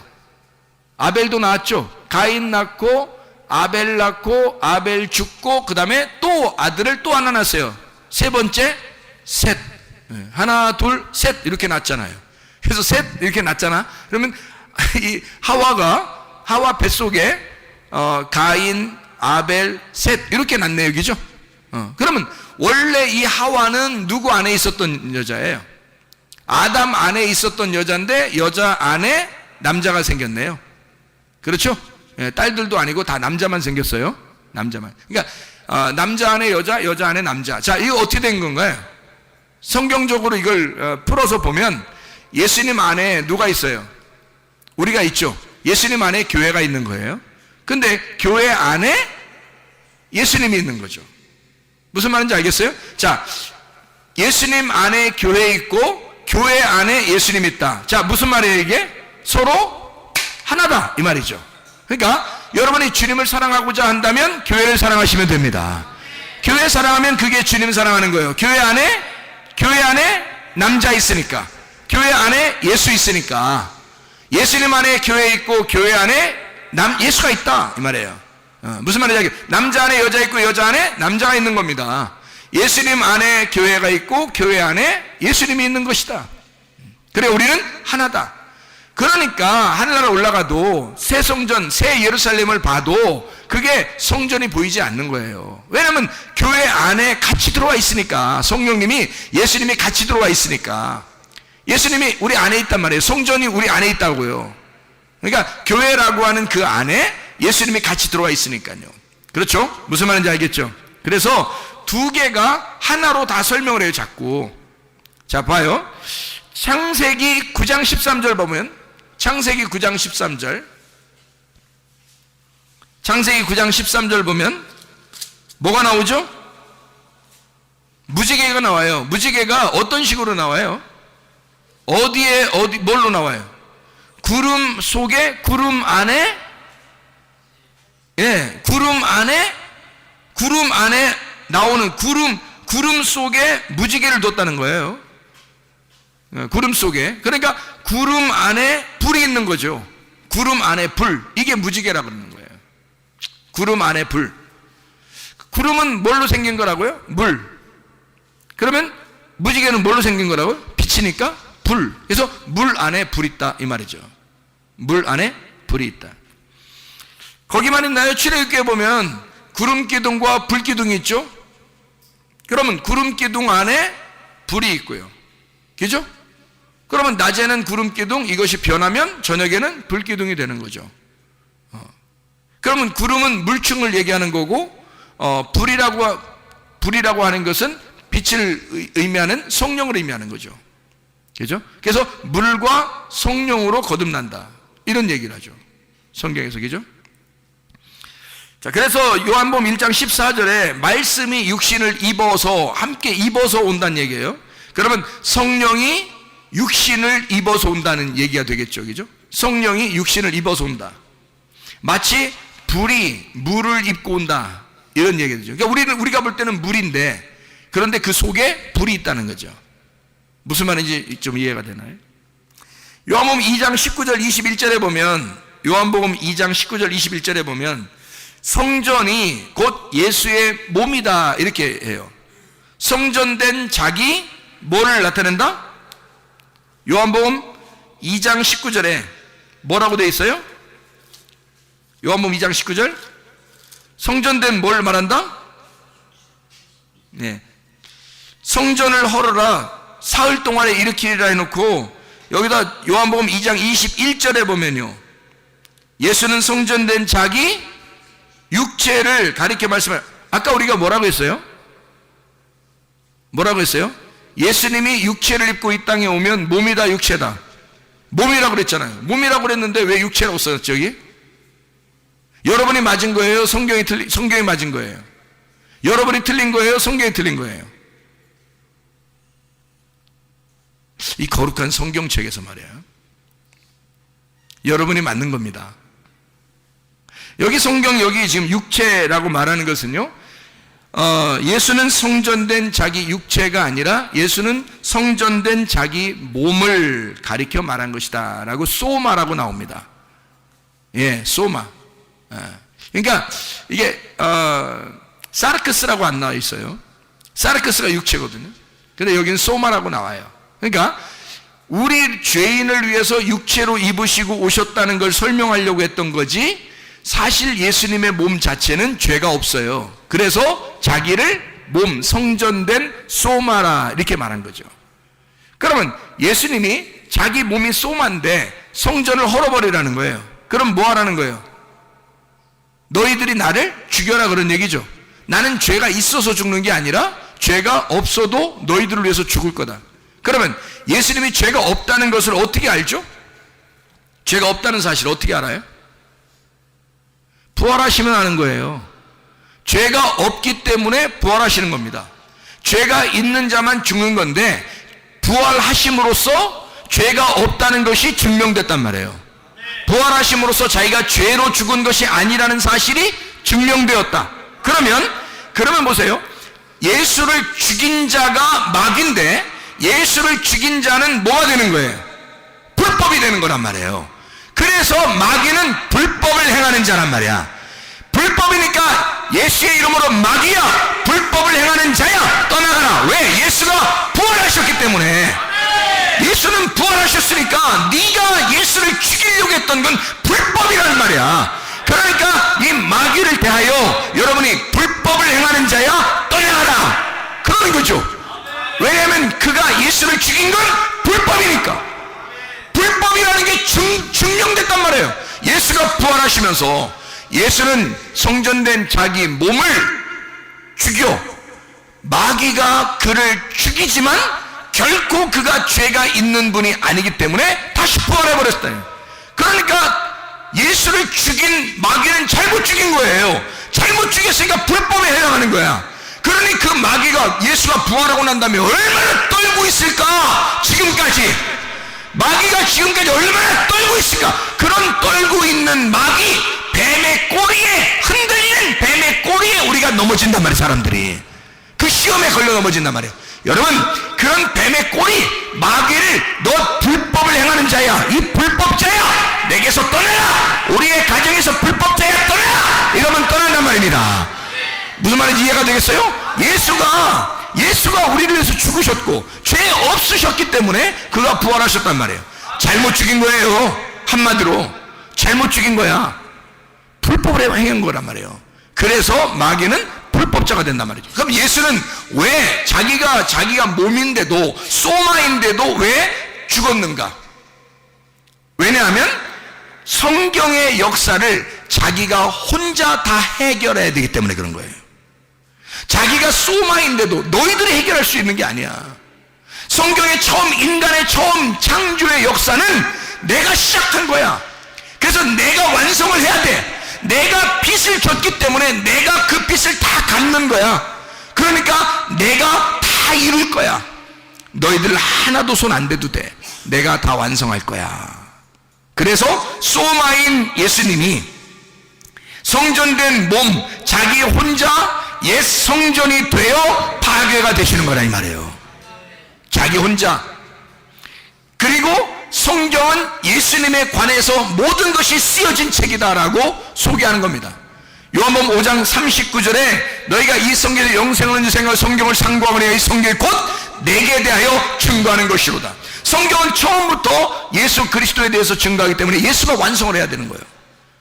아벨도 낳았죠. 가인 낳고 아벨 낳고 아벨 죽고 그 다음에 또 아들을 또 하나 낳았어요. 세 번째 셋. 하나 둘 셋 이렇게 낳았잖아요. 그래서 셋 이렇게 낳았잖아. 그러면 이 하와 뱃속에 가인 아벨 셋 이렇게 낳네요. 그죠? 그러면 원래 이 하와는 누구 안에 있었던 여자예요? 아담 안에 있었던 여자인데 여자 안에 남자가 생겼네요. 그렇죠? 딸들도 아니고 다 남자만 생겼어요. 남자만. 그러니까 남자 안에 여자, 여자 안에 남자. 자, 이거 어떻게 된 건가요? 성경적으로 이걸 풀어서 보면 예수님 안에 누가 있어요? 우리가 있죠. 예수님 안에 교회가 있는 거예요. 근데 교회 안에 예수님이 있는 거죠. 무슨 말인지 알겠어요? 자, 예수님 안에 교회 있고 교회 안에 예수님 있다. 자, 무슨 말이에요 이게? 서로 하나다 이 말이죠. 그러니까 여러분이 주님을 사랑하고자 한다면 교회를 사랑하시면 됩니다. 교회 사랑하면 그게 주님 사랑하는 거예요. 교회 안에 남자 있으니까, 교회 안에 예수 있으니까, 예수님 안에 교회 있고 교회 안에 예수가 있다 이 말이에요. 무슨 말이냐? 남자 안에 여자 있고 여자 안에 남자가 있는 겁니다. 예수님 안에 교회가 있고 교회 안에 예수님이 있는 것이다. 그래, 우리는 하나다. 그러니까 하늘나라 올라가도 새 성전, 새 예루살렘을 봐도 그게 성전이 보이지 않는 거예요. 왜냐하면 교회 안에 같이 들어와 있으니까, 성령님이 예수님이 같이 들어와 있으니까. 예수님이 우리 안에 있단 말이에요. 성전이 우리 안에 있다고요. 그러니까 교회라고 하는 그 안에 예수님이 같이 들어와 있으니까요. 그렇죠? 무슨 말인지 알겠죠? 그래서 두 개가 하나로 다 설명을 해요, 자꾸. 자, 봐요. 창세기 9장 13절 보면, 창세기 9장 13절, 창세기 9장 13절 보면 뭐가 나오죠? 무지개가 나와요. 무지개가 어떤 식으로 나와요? 뭘로 나와요? 구름 속에, 구름 안에, 구름 안에 나오는 구름 속에 무지개를 뒀다는 거예요. 구름 속에. 그러니까 구름 안에 불이 있는 거죠. 구름 안에 불. 이게 무지개라고 그러는 거예요. 구름 안에 불. 구름은 뭘로 생긴 거라고요? 물. 그러면 무지개는 뭘로 생긴 거라고요? 빛이니까 불. 그래서 물 안에 불 있다 이 말이죠. 물 안에 불이 있다. 거기만 있나요? 출애굽기에 보면 구름 기둥과 불 기둥이 있죠. 그러면 구름 기둥 안에 불이 있고요. 그죠? 그러면 낮에는 구름 기둥, 이것이 변하면 저녁에는 불 기둥이 되는 거죠. 그러면 구름은 물층을 얘기하는 거고, 불이라고 하는 것은 빛을 의미하는 성령을 의미하는 거죠. 그죠? 그래서 물과 성령으로 거듭난다. 이런 얘기를 하죠. 성경에서, 그죠? 자, 그래서 요한복음 1장 14절에 말씀이 육신을 입어서, 함께 입어서 온다는 얘기예요. 그러면 성령이 육신을 입어서 온다는 얘기가 되겠죠, 그죠? 성령이 육신을 입어서 온다. 마치 불이 물을 입고 온다, 이런 얘기가 되죠. 그러니까 우리가 볼 때는 물인데, 그런데 그 속에 불이 있다는 거죠. 무슨 말인지 좀 이해가 되나요? 요한복음 2장 19절 21절에 보면, 요한복음 2장 19절 21절에 보면 성전이 곧 예수의 몸이다, 이렇게 해요. 성전된 자기 뭐를 나타낸다? 요한복음 2장 19절에 뭐라고 되어 있어요? 요한복음 2장 19절, 성전된 뭘 말한다? 네. 성전을 헐어라 사흘 동안에 일으키리라 해놓고, 여기다 요한복음 2장 21절에 보면요, 예수는 성전된 자기 육체를 가리켜 말씀을, 아까 우리가 뭐라고 했어요? 뭐라고 했어요? 예수님이 육체를 입고 이 땅에 오면 몸이다, 육체다. 몸이라고 그랬잖아요. 몸이라고 그랬는데 왜 육체라고 썼죠, 여기? 여러분이 맞은 거예요? 성경이 맞은 거예요? 여러분이 틀린 거예요? 성경이 틀린 거예요? 이 거룩한 성경책에서 말이에요, 여러분이 맞는 겁니다. 여기 성경, 여기 지금 육체라고 말하는 것은요, 예수는 성전된 자기 육체가 아니라 예수는 성전된 자기 몸을 가리켜 말한 것이다 라고 소마라고 나옵니다. 예, 소마. 그러니까 이게 사르크스라고 안 나와 있어요. 사르크스가 육체거든요. 근데 여기는 소마라고 나와요. 그러니까 우리 죄인을 위해서 육체로 입으시고 오셨다는 걸 설명하려고 했던 거지, 사실 예수님의 몸 자체는 죄가 없어요. 그래서 자기를 몸, 성전된 소마라 이렇게 말한 거죠. 그러면 예수님이 자기 몸이 소마인데 성전을 헐어버리라는 거예요. 그럼 뭐 하라는 거예요? 너희들이 나를 죽여라, 그런 얘기죠. 나는 죄가 있어서 죽는 게 아니라 죄가 없어도 너희들을 위해서 죽을 거다. 그러면 예수님이 죄가 없다는 것을 어떻게 알죠? 죄가 없다는 사실을 어떻게 알아요? 부활하시면 아는 거예요. 죄가 없기 때문에 부활하시는 겁니다. 죄가 있는 자만 죽는 건데 부활하심으로써 죄가 없다는 것이 증명됐단 말이에요. 부활하심으로써 자기가 죄로 죽은 것이 아니라는 사실이 증명되었다. 그러면 보세요. 예수를 죽인 자가 마귀인데 예수를 죽인 자는 뭐가 되는 거예요? 불법이 되는 거란 말이에요. 그래서 마귀는 불법을 행하는 자란 말이야. 불법이니까 예수의 이름으로 마귀야, 불법을 행하는 자야, 떠나가라. 왜? 예수가 부활하셨기 때문에. 예수는 부활하셨으니까 네가 예수를 죽이려고 했던 건 불법이라는 말이야. 그러니까 이 마귀를 대하여 여러분이 불법을 행하는 자야, 떠나가라, 그러는 거죠. 왜냐하면 그가 예수를 죽인 건 불법이니까. 불법이라는 게 증명됐단 말이에요. 예수가 부활하시면서 예수는 성전된 자기 몸을 죽여 마귀가 그를 죽이지만 결코 그가 죄가 있는 분이 아니기 때문에 다시 부활해버렸다. 그러니까 예수를 죽인 마귀는 잘못 죽인 거예요. 잘못 죽였으니까 불법에 해당하는 거야. 그러니 그 마귀가 예수가 부활하고 난 다음에 얼마나 떨고 있을까? 지금까지 마귀가 지금까지 얼마나 떨고 있을까? 그런 떨고 있는 마귀, 뱀의 꼬리에, 흔들리는 뱀의 꼬리에 우리가 넘어진단 말이에요. 사람들이 그 시험에 걸려 넘어진단 말이에요. 여러분, 그런 뱀의 꼬리, 마귀를 너 불법을 행하는 자야, 이 불법자야, 내게서 떠나라, 우리의 가정에서 불법자야, 떠나라, 이러면 떠난단 말입니다. 무슨 말인지 이해가 되겠어요? 예수가 우리를 위해서 죽으셨고 죄 없으셨기 때문에 그가 부활하셨단 말이에요. 잘못 죽인 거예요. 한마디로 잘못 죽인 거야. 불법을 행한 거란 말이에요. 그래서 마귀는 불법자가 된단 말이죠. 그럼 예수는 왜 자기가 몸인데도, 소마인데도 왜 죽었는가? 왜냐하면 성경의 역사를 자기가 혼자 다 해결해야 되기 때문에 그런 거예요. 자기가 소마인데도 너희들이 해결할 수 있는 게 아니야. 성경의 인간의 처음 창조의 역사는 내가 시작한 거야. 그래서 내가 완성을 해야 돼. 내가 빚을 졌기 때문에 내가 그 빚을 다 갚는 거야. 그러니까 내가 다 이룰 거야. 너희들 하나도 손 안 대도 돼. 내가 다 완성할 거야. 그래서 소마인 예수님이 성전된 몸, 자기 혼자 옛 성전이 되어 파괴가 되시는 거라 이 말이에요. 자기 혼자. 그리고 성경은 예수님에 관해서 모든 것이 쓰여진 책이다라고 소개하는 겁니다. 요한복음 5장 39절에 너희가 이 성경의 영생을 인생을 성경을 상고하거니와 이 성경이 곧 내게 대하여 증거하는 것이로다. 성경은 처음부터 예수 그리스도에 대해서 증거하기 때문에 예수가 완성을 해야 되는 거예요.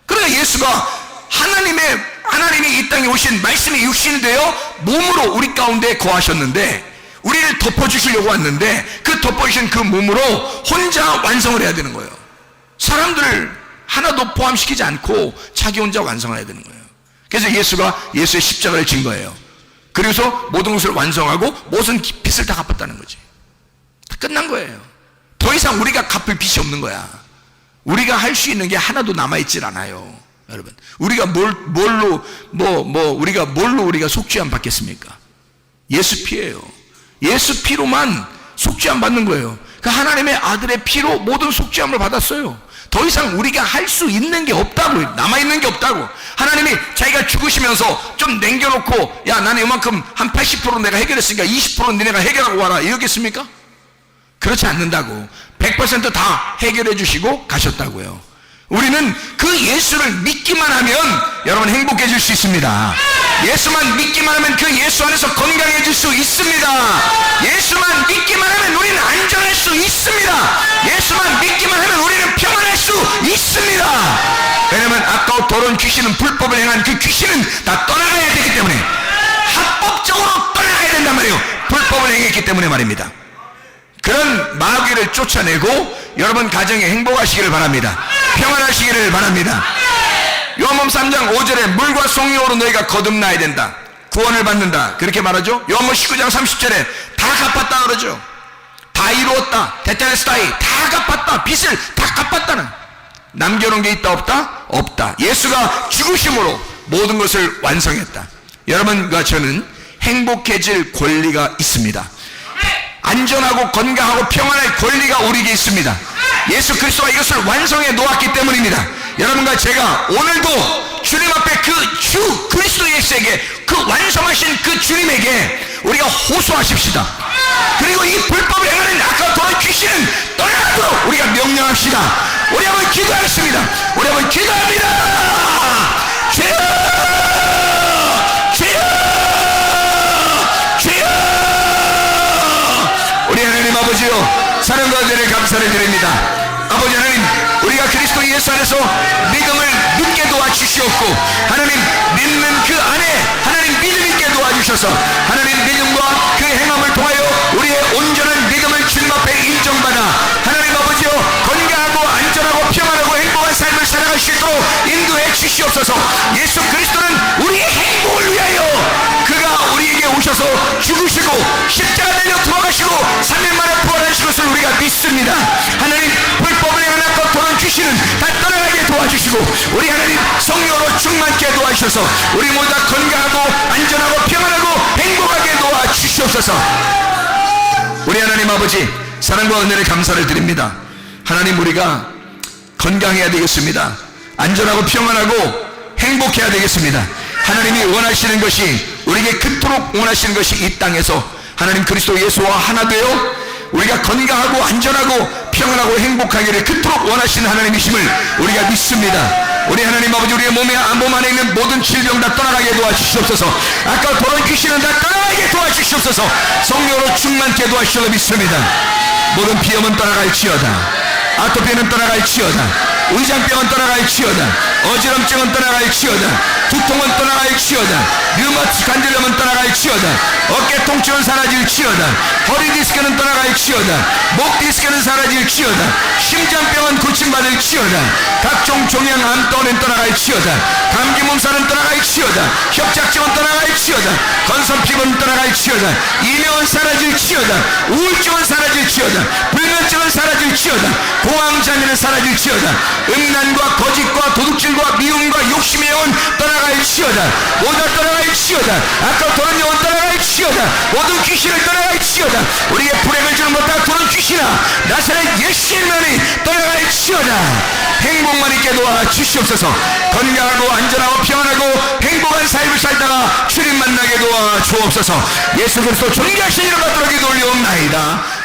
그러니까 예수가 하나님이 이 땅에 오신 말씀이 육신이 되어 몸으로 우리 가운데 거하셨는데 우리를 덮어주시려고 왔는데 그 덮어주신 그 몸으로 혼자 완성을 해야 되는 거예요. 사람들을 하나도 포함시키지 않고 자기 혼자 완성을 해야 되는 거예요. 그래서 예수가 예수의 십자가를 진 거예요. 그래서 모든 것을 완성하고 모든 빚을 다 갚았다는 거지. 다 끝난 거예요. 더 이상 우리가 갚을 빚이 없는 거야. 우리가 할 수 있는 게 하나도 남아있질 않아요. 여러분, 우리가 뭘로 우리가 속죄함 받겠습니까? 예수 피예요. 예수 피로만 속죄함 받는 거예요. 그 하나님의 아들의 피로 모든 속죄함을 받았어요. 더 이상 우리가 할 수 있는 게 없다고, 남아있는 게 없다고. 하나님이 자기가 죽으시면서 좀 남겨놓고, 야, 나는 이만큼 한 80% 내가 해결했으니까 20%는 니네가 해결하고 와라, 이러겠습니까? 그렇지 않는다고. 100% 다 해결해 주시고 가셨다고요. 우리는 그 예수를 믿기만 하면 여러분 행복해질 수 있습니다. 예수만 믿기만 하면 그 예수 안에서 건강해질 수 있습니다. 예수만 믿기만 하면 우리는 안전할 수 있습니다. 예수만 믿기만 하면 우리는 평안할 수 있습니다. 왜냐하면 아까 더러운 귀신은 불법을 행한 그 귀신은 다 떠나가야 되기 때문에, 합법적으로 떠나가야 된단 말이에요. 불법을 행했기 때문에 말입니다. 그런 마귀를 쫓아내고 여러분 가정에 행복하시기를 바랍니다. 평안하시기를 바랍니다. 요한복음 3장 5절에 물과 성령으로 너희가 거듭나야 된다, 구원을 받는다, 그렇게 말하죠. 요한복음 19장 30절에 다 갚았다 그러죠. 다 이루었다, 테텔레스타이, 다 갚았다, 빚을 다 갚았다는, 남겨놓은 게 있다 없다? 없다. 예수가 죽으심으로 모든 것을 완성했다. 여러분과 저는 행복해질 권리가 있습니다. 안전하고 건강하고 평안할 권리가 우리에게 있습니다. 예수 그리스도가 이것을 완성해 놓았기 때문입니다. 여러분과 제가 오늘도 주님 앞에 그 주 그리스도 예수에게, 그 완성하신 그 주님에게 우리가 호소하십시다. 그리고 이 불법을 행하는 아까 도한 귀신은 떠나도록 우리가 명령합시다. 우리 한번 기도하겠습니다. 우리 한번 기도합니다. 주여, 주여, 우리 하나님 아버지요, 사랑과 은혜를 감사를 드립니다. 아버지 하나님, 우리가 그리스도 예수 안에서 믿음을 믿게 도와주시옵고, 하나님 믿는 그 안에 하나님 믿음 있게 도와주셔서 하나님 믿음과 그 행함을 통하여 우리의 온전한 믿음을 주님 앞에 인정받아 하나님 아버지요, 건강하고 안전하고 평안하고 행복한 삶을 살아갈 수 있도록 인도해 주시옵소서. 예수 그리스도는 우리의 행복을 위하여 그가 우리에게 오셔서 죽으시고 십자가 달려 돌아가시고 3일 만에 부활하신 것을 우리가 믿습니다. 하나님 불법을 행하는 것 도는 귀신은 다 떠나가게 도와주시고 우리 하나님 성령으로 충만케 도와주셔서 우리 모두 다 건강하고 안전하고 평안하고 행복하게 도와주시옵소서. 우리 하나님 아버지, 사랑과 은혜를 감사를 드립니다. 하나님, 우리가 건강해야 되겠습니다. 안전하고 평안하고 행복해야 되겠습니다. 하나님이 원하시는 것이, 우리에게 그토록 원하시는 것이 이 땅에서 하나님 그리스도 예수와 하나 되어 우리가 건강하고 안전하고 평안하고 행복하기를 그토록 원하시는 하나님이심을 우리가 믿습니다. 우리 하나님 아버지, 우리의 몸 안에 있는 모든 질병 다 떠나가게 도와주시옵소서. 아까 더러운 귀신은 다 떠나가게 도와주시옵소서. 성령으로 충만케 도와주시옵소서 믿습니다. 모든 비염은 떠나갈지어다, 아토피는 떠나갈지어다, 의장병은 떠나갈지어다, 어지럼증은 떠나갈지어다, 두통은 떠나갈지어다, 류마티스 관절염은 떠나갈지어다, 어깨 통증은 사라질지어다, 허리 디스크는 떠나갈지어다, 목 디스크는 사라질지어다, 심장병은 고침받을지어다, 각종 종양 암떠는 떠나갈지어다, 감기 몸살은 떠나갈지어다, 협착증은 떠나갈지어다, 건선 피부는 떠나갈지어다, 이명은 사라질지어다, 우울증은 사라질지어다, 불면증은 사라질지어다, 사라질지어다. 공황장애는 사라질지어다. 음란과 거짓과 도둑질과 미움과 욕심의 영은 떠나갈지어다. 모두 다 떠나갈지어다. 아까 도는 영은 떠나갈지어다. 모든 귀신을 떠나갈지어다. 우리에게 불행을 주는 못다 도는 귀신아, 나사렛 예수의 이름으로 떠나갈지어다. 행복만 있게 도와 주시옵소서. 건강하고 안전하고 평안하고 행복한 삶을 살다가 주님 만나게 도와 주옵소서. 예수 그리스도 존귀하신 이름 받도록 기도 올려옵나이다.